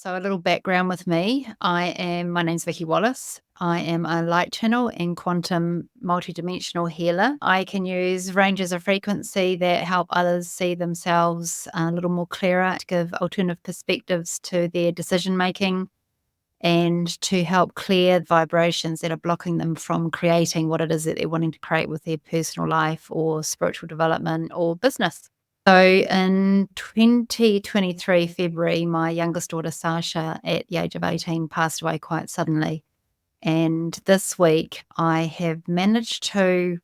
So a little background with me. My name's Vicki Wallace. I am a light channel and quantum multidimensional healer. I can use ranges of frequency that help others see themselves a little more clearer, to give alternative perspectives to their decision making, and to help clear vibrations that are blocking them from creating what it is that they're wanting to create with their personal life or spiritual development or business. So in 2023 February, my youngest daughter Sacha, at the age of 18, passed away quite suddenly. And this week, I have managed to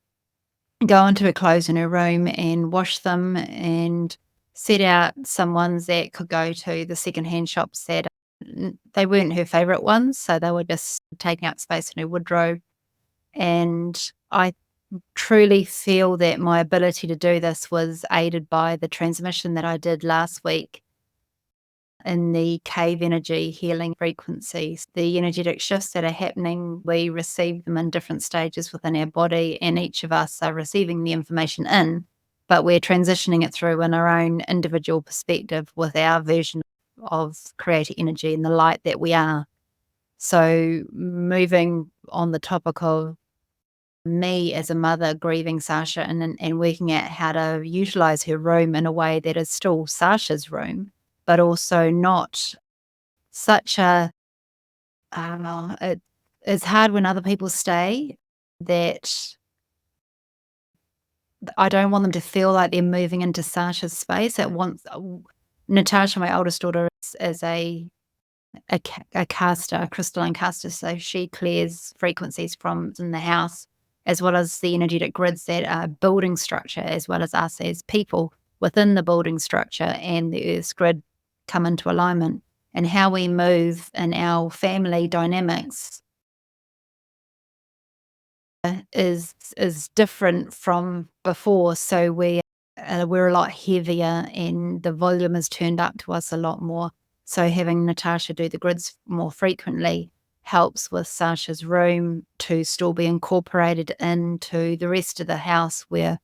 go into her clothes in her room and wash them and set out some ones that could go to the secondhand shops that they weren't her favorite ones. So they were just taking up space in her wardrobe. And I truly feel that my ability to do this was aided by the transmission that I did last week in the cave energy healing frequencies. The energetic shifts that are happening, we receive them in different stages within our body, and each of us are receiving the information in, but we're transitioning it through in our own individual perspective with our version of creative energy and the light that we are. So moving on the topic of me as a mother grieving Sacha and working out how to utilize her room in a way that is still Sacha's room, but also not such a, I don't know, it's hard when other people stay, that I don't want them to feel like they're moving into Sacha's space at once. Natasha, my oldest daughter, is a caster, a crystalline caster, so she clears frequencies from in the house, as well as the energetic grids that are building structure, as well as us as people within the building structure and the Earth's grid come into alignment. And how we move in our family dynamics is different from before. So we're a lot heavier, and the volume is turned up to us a lot more. So having Natasha do the grids more frequently helps with Sasha's room to still be incorporated into the rest of the house, where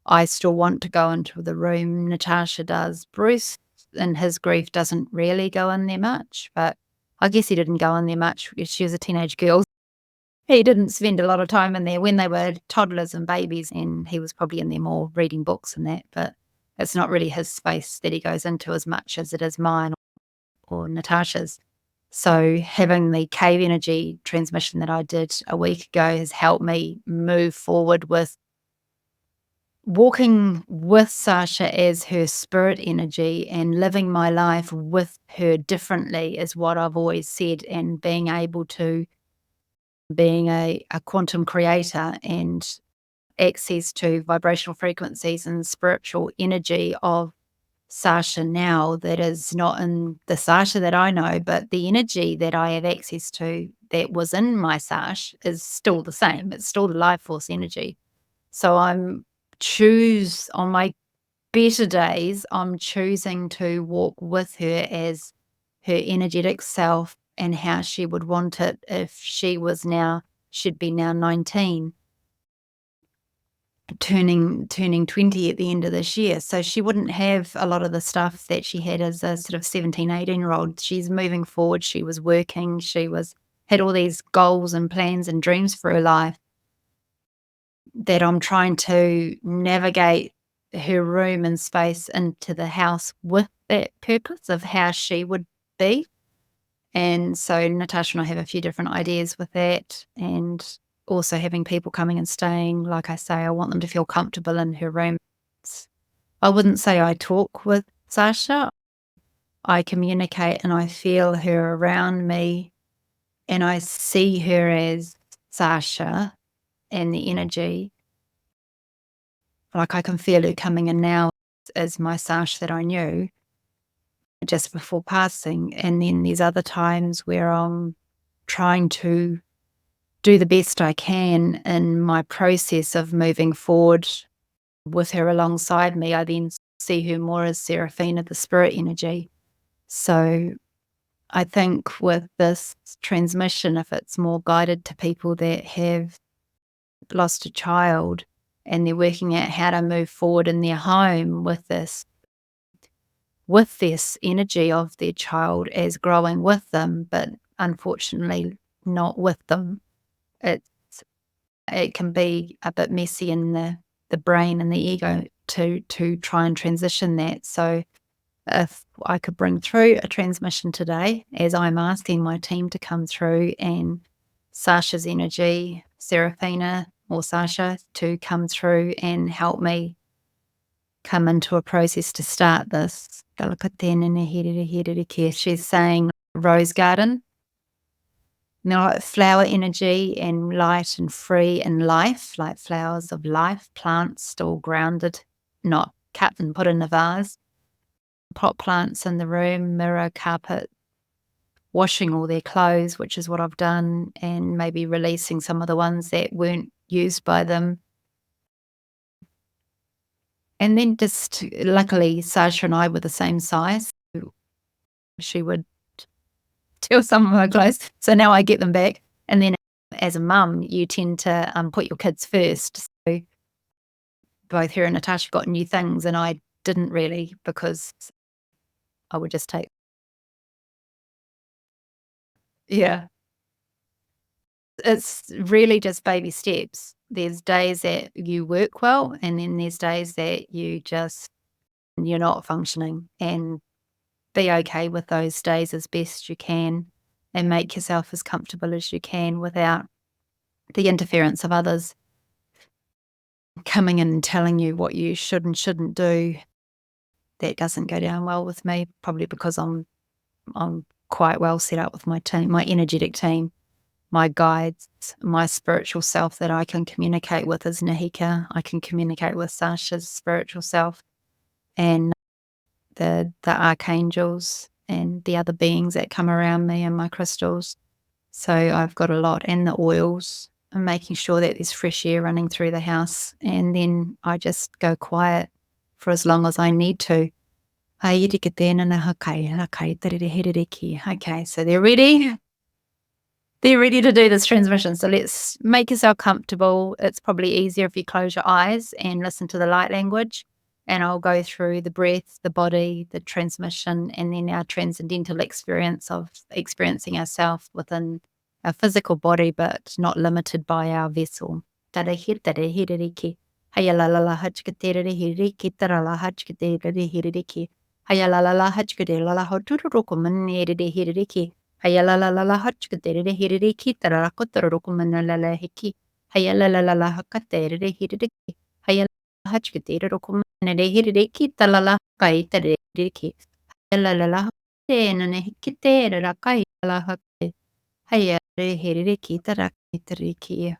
I still want to go into the room Natasha does. Bruce, in his grief, doesn't really go in there much, but I guess he didn't go in there much because she was a teenage girl. He didn't spend a lot of time in there when they were toddlers and babies, and he was probably in there more reading books and that, but it's not really his space that he goes into as much as it is mine or Natasha's. So having the cave energy transmission that I did a week ago has helped me move forward with walking with Sacha as her spirit energy and living my life with her differently is what I've always said, and being able to, being a quantum creator and access to vibrational frequencies and spiritual energy of Sacha now, that is not in the Sacha that I know, but the energy that I have access to that was in my Sacha is still the same. It's still the life force energy. So on my better days, I'm choosing to walk with her as her energetic self and how she would want it if she'd be now 19, turning 20 at the end of this year. So she wouldn't have a lot of the stuff that she had as a sort of 17, 18-year-old. She's moving forward. She was working. Had all these goals and plans and dreams for her life that I'm trying to navigate her room and space into the house with that purpose of how she would be. And so Natasha and I have a few different ideas with that, and also having people coming and staying. Like I say, I want them to feel comfortable in her room. I wouldn't say I talk with Sacha. I communicate and I feel her around me, and I see her as Sacha and the energy. Like I can feel her coming in now as my Sacha that I knew just before passing. And then there's other times where I'm trying to do the best I can in my process of moving forward with her alongside me. I then see her more as Seraphina, the spirit energy. So I think with this transmission, if it's more guided to people that have lost a child and they're working out how to move forward in their home with this, with this energy of their child as growing with them, but unfortunately not with them. It's it can be a bit messy in the brain and the ego to try and transition that. So if I could bring through a transmission today, as I'm asking my team to come through, and Sacha's energy, Seraphina or Sacha, to come through and help me come into a process to start this. She's saying rose garden, like flower energy and light and free and life, like flowers of life, plants still grounded, not cut and put in a vase. Pot plants in the room, mirror, carpet, washing all their clothes, which is what I've done, and maybe releasing some of the ones that weren't used by them. And then just luckily, Sasha and I were the same size. She would steal some of my clothes. So now I get them back. And then as a mum, you tend to put your kids first. So both her and Natasha got new things, and I didn't really, because I would just take, yeah. It's really just baby steps. There's days that you work well, and then there's days that you're not functioning, and be okay with those days as best you can, and make yourself as comfortable as you can without the interference of others coming in and telling you what you should and shouldn't do. That doesn't go down well with me, probably because I'm quite well set up with my team, my energetic team, my guides, my spiritual self that I can communicate with is Nahika. I can communicate with Sasha's spiritual self, and the archangels and the other beings that come around me, and my crystals. So I've got a lot, and the oils. I'm making sure that there's fresh air running through the house, and then I just go quiet for as long as I need to. Okay, so they're ready. They're ready to do this transmission. So let's make yourself comfortable. It's probably easier if you close your eyes and listen to the light language. And I'll go through the breath, the body, the transmission, and then our transcendental experience of experiencing ourselves within our physical body, but not limited by our vessel. Hayalalala hachkatere hiriki tarakotoro kumanala hiki. Hayalalala hakatere hiriki. Hayala hachkatere rokumanale hiriki talala kaitere hiriki. Hayalalala tenane hikitere rakai la hake. Hayare hiriki tarakaitere.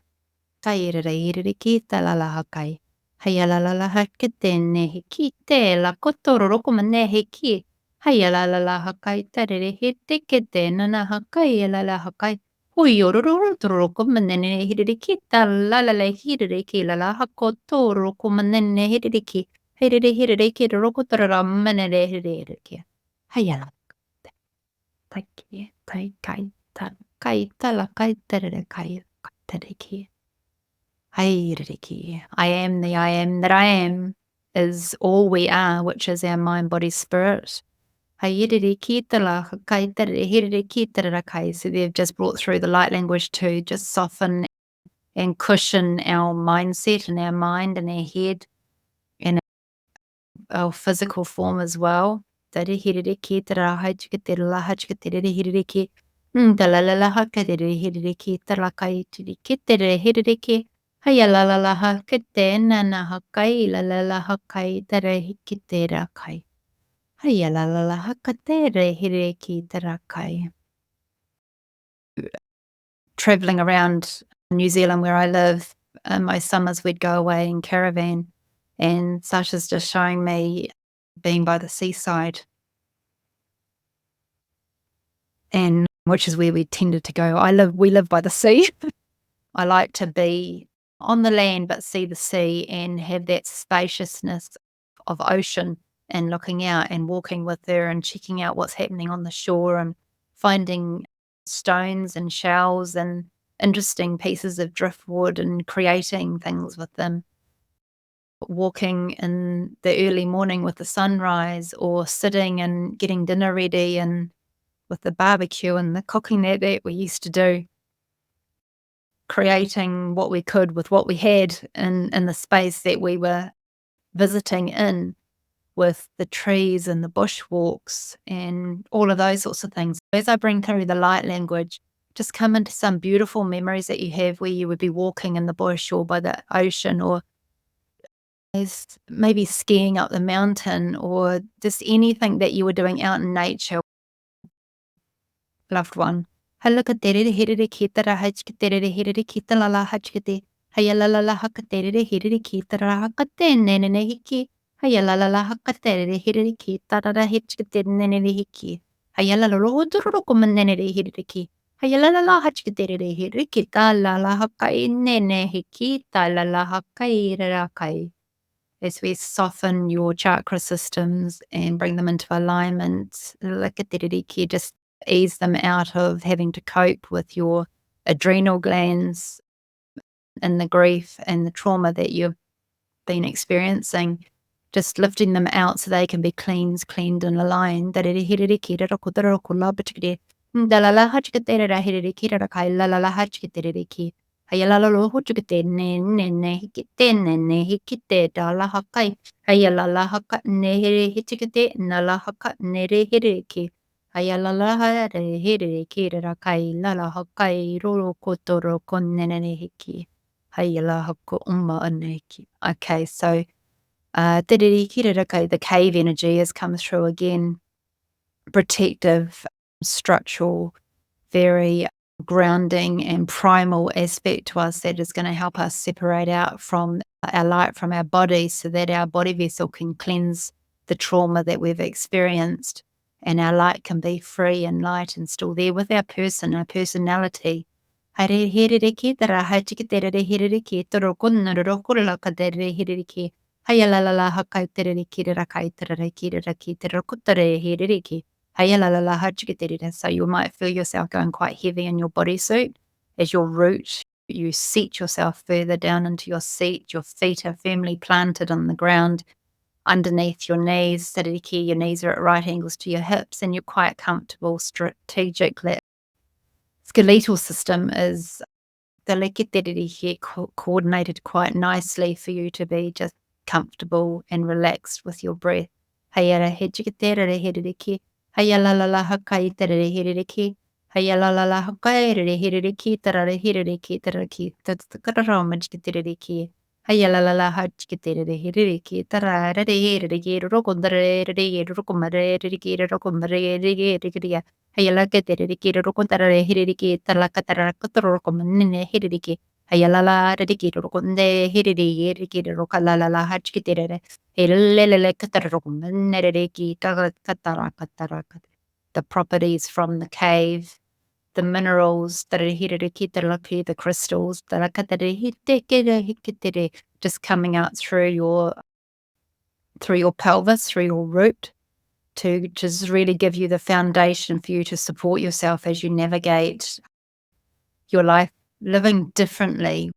Kaire hiriki talala hakai. Hayalalala hakatene hikite la kotoro rokumane hiki. Hayalalala hakai tarere hitekete nana hakai yalala hakai. Huyororo kumanene hiririkita lalala hiririki lala hakotoro kumanene hiririki. Hiririki rokotara manere hiririki. Hayala. Taki, kai, kai, ta, kai, tala, kai, tarere, kai, tariki. Hiririki. I am the I am that I am is all we are, which is our mind, body, spirit. So they've just brought through the light language to just soften and cushion our mindset and our mind and our head and our physical form as well. Traveling around New Zealand where I live, my summers we'd go away in caravan, and Sasha's just showing me being by the seaside, and which is where we tended to go. We live by the sea. I like to be on the land but see the sea and have that spaciousness of ocean, and looking out and walking with her and checking out what's happening on the shore and finding stones and shells and interesting pieces of driftwood and creating things with them. walking in the early morning with the sunrise, or sitting and getting dinner ready and with the barbecue and the cooking that we used to do, creating what we could with what we had in the space that we were visiting in, with the trees and the bushwalks and all of those sorts of things. As I bring through the light language, just come into some beautiful memories that you have where you would be walking in the bush or by the ocean, or as maybe skiing up the mountain, or just anything that you were doing out in nature, loved one. Halakaterere herere kitara hachkaterere herere kitalala hachkate. Hayalalala hakaterere herere kitara hakate nenene hiki. Hayalalala hakaterere herere kitara hachkate nenene hiki. Hayalalalo durrukumanenere herere ki. Hayalalala hachkaterere herere kitalala hakai nene hiki talala hakai rakai. As we soften your chakra systems and bring them into alignment, lakatiriki, just ease them out of having to cope with your adrenal glands and the grief and the trauma that you've been experiencing, just lifting them out so they can be cleaned and aligned. Hayalalo hujugate ne ne ne hikite ne hikite dala hakai. Hayalala haka ne hitigate nala haka nere hiriki. Hayalala hare hiriki rakai lala hakai roro kotoro kon nene hiki. Hayala hako umma aneki. Okay, so the cave energy has come through again. Protective, structural, very grounding and primal aspect to us that is going to help us separate out from our light from our body, so that our body vessel can cleanse the trauma that we've experienced, and our light can be free and light and still there with our person, our personality. So you might feel yourself going quite heavy in your bodysuit as your root. You seat yourself further down into your seat. Your feet are firmly planted on the ground underneath your knees. Your knees are at right angles to your hips, and you're quite comfortable, strategic. That skeletal system is coordinated quite nicely for you to be just comfortable and relaxed with your breath. Hayala hejiketereki. Hayala hakai tereki. Hayala hakai hiriki tarare hiriki taraki. That's the karamajiketereki. Hayala hajiketereki tarare hiriki rokondare rokomare rokomare. Hayalakatereki rokontare hiriki talakatara kotorokomanene hiriki. Hayalala rediki rokonde hiriki riki rokalala hachkitere. Helele katarokomanereki katara. The properties from the cave, the minerals that are hiriki talaki, the crystals that are just coming out through your pelvis, through your root, to just really give you the foundation for you to support yourself as you navigate your life, living differently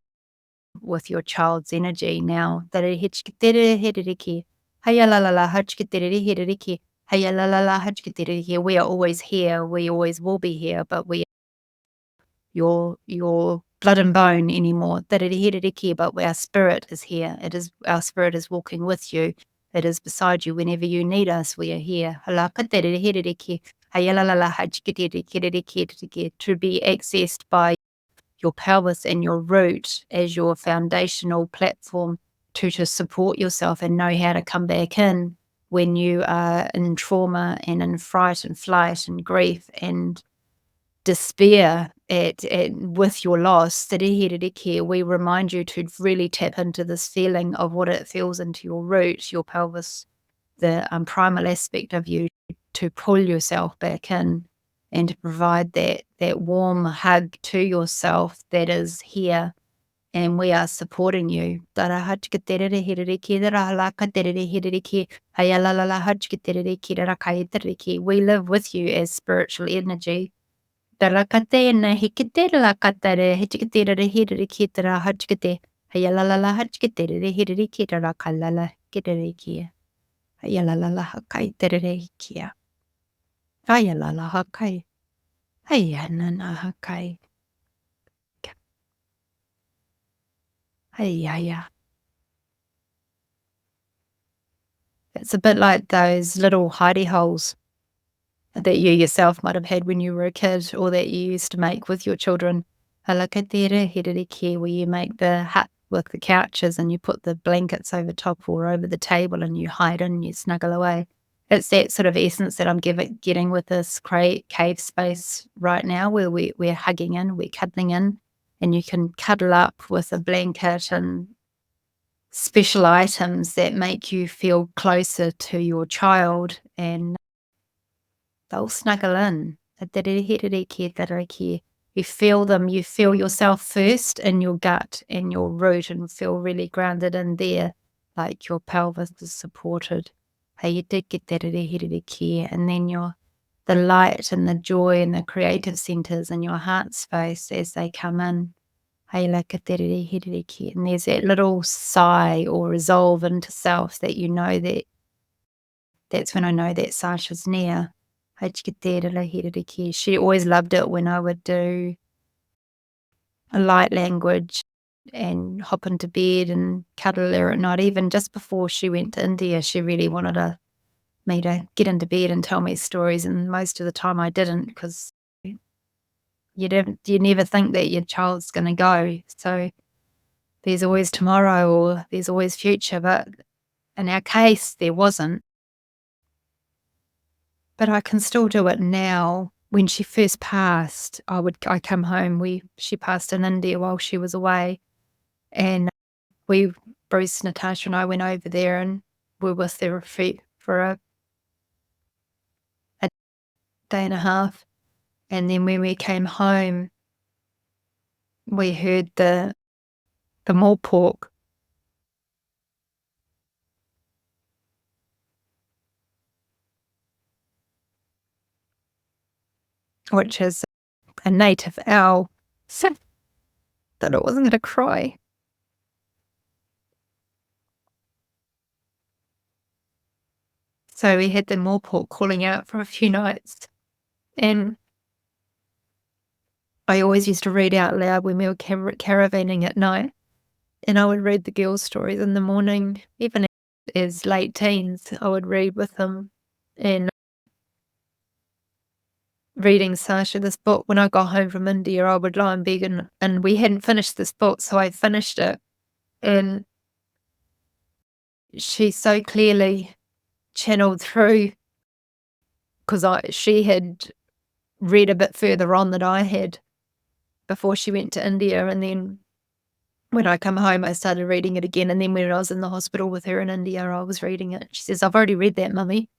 with your child's energy now. We are always here, we always will be here, but we your blood and bone anymore. But our spirit is here. Our spirit is walking with you. It is beside you whenever you need us. We are here. To be accessed by your pelvis and your root as your foundational platform to support yourself and know how to come back in when you are in trauma and in fright and flight and grief and despair with your loss. We remind you to really tap into this feeling of what it feels into your root, your pelvis, the primal aspect of you, to pull yourself back in and to provide that warm hug to yourself that is here, and we are supporting you. We live with you as spiritual energy. Hayalalala hachkitere hiriri kirara kalala kirere kia. Hayalala hakai tere kia. Hayalala hakai. Hayanana hakai. Hayaya. It's a bit like those little hidey holes that you yourself might have had when you were a kid or that you used to make with your children. Halakatere hiriri kia, where you make the hut with the couches and you put the blankets over top or over the table and you hide in and you snuggle away. It's that sort of essence that I'm getting with this cave space right now, where we're hugging in, we're cuddling in, and you can cuddle up with a blanket and special items that make you feel closer to your child, and they'll snuggle in. You feel them, you feel yourself first in your gut and your root and feel really grounded in there, like your pelvis is supported. Hey, you did get that care. And then the light and the joy and the creative centers in your heart space as they come in. Hey, like a care. And there's that little sigh or resolve into self that you know that's when I know that Sacha's near. She always loved it when I would do a light language and hop into bed and cuddle her at night. Even just before she went to India, she really wanted me to get into bed and tell me stories, and most of the time I didn't, because you never think that your child's going to go. So there's always tomorrow or there's always future, but in our case, there wasn't. But I can still do it now. When she first passed, I come home. She passed in India while she was away, and Bruce, Natasha, and I went over there and were with her for a day and a half. And then when we came home, we heard the mall pork, which is a native owl, said that it wasn't going to cry. So we had the mall pork calling out for a few nights. And I always used to read out loud when we were caravanning at night. And I would read the girls' stories in the morning, even as late teens, I would read with them. And reading Sacha this book, when I got home from India, I would lie in bed and we hadn't finished this book, so I finished it. And she so clearly channeled through, because she had read a bit further on than I had before she went to India. And then when I come home, I started reading it again. And then when I was in the hospital with her in India, I was reading it. She says, "I've already read that, Mummy."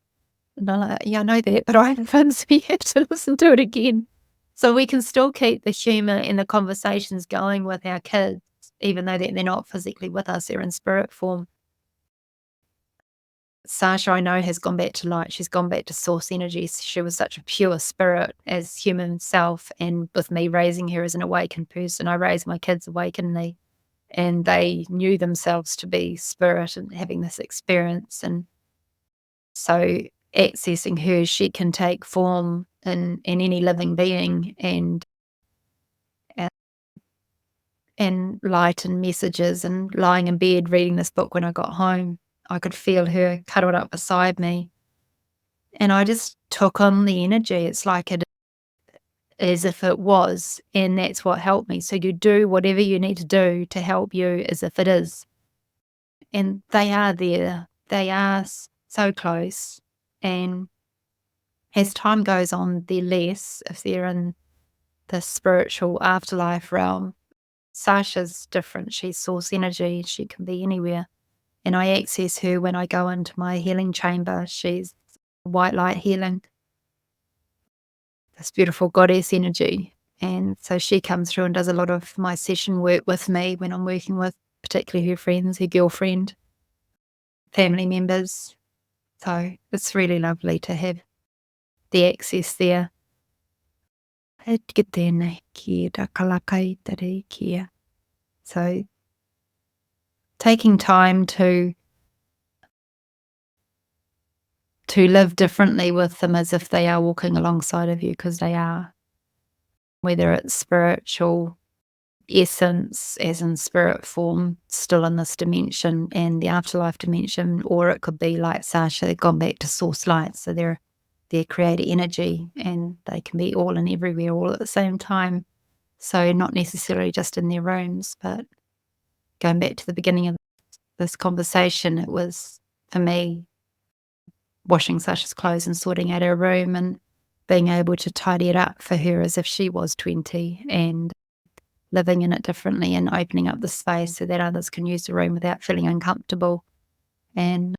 And I'm like, "Yeah, I know that, but I haven't finished, so you have to listen to it again." So we can still keep the humour and the conversations going with our kids, even though they're not physically with us, they're in spirit form. Sasha, I know, has gone back to light. She's gone back to source energy. She was such a pure spirit as human self. And with me raising her as an awakened person, I raised my kids awakenedly, and they knew themselves to be spirit and having this experience. And so accessing her, she can take form in any living being, uh, and light and messages. And lying in bed reading this book when I got home, I could feel her cuddled up beside me. And I just took on the energy. It's like it as if it was, and that's what helped me. So you do whatever you need to do to help you as if it is. And they are there. They are so close. And as time goes on, they're less if they're in the spiritual afterlife realm. Sasha's different. She's source energy. She can be anywhere. And I access her when I go into my healing chamber. She's white light healing, this beautiful goddess energy. And so she comes through and does a lot of my session work with me when I'm working with particularly her friends, her girlfriend, family members. So it's really lovely to have the access there. So taking time to live differently with them as if they are walking alongside of you, because they are, whether it's spiritual essence, as in spirit form, still in this dimension and the afterlife dimension, or it could be like Sacha, they've gone back to source light, so they're their creator energy, and they can be all and everywhere all at the same time. So not necessarily just in their rooms, but going back to the beginning of this conversation, it was for me washing Sacha's clothes and sorting out her room and being able to tidy it up for her as if she was 20, and living in it differently and opening up the space so that others can use the room without feeling uncomfortable. And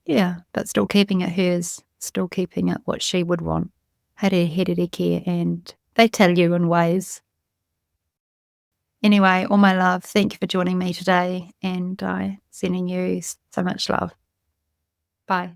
yeah, but still keeping it hers, still keeping it what she would want. Here care, and they tell you in ways. Anyway, all my love, thank you for joining me today, and I sending you so much love. Bye.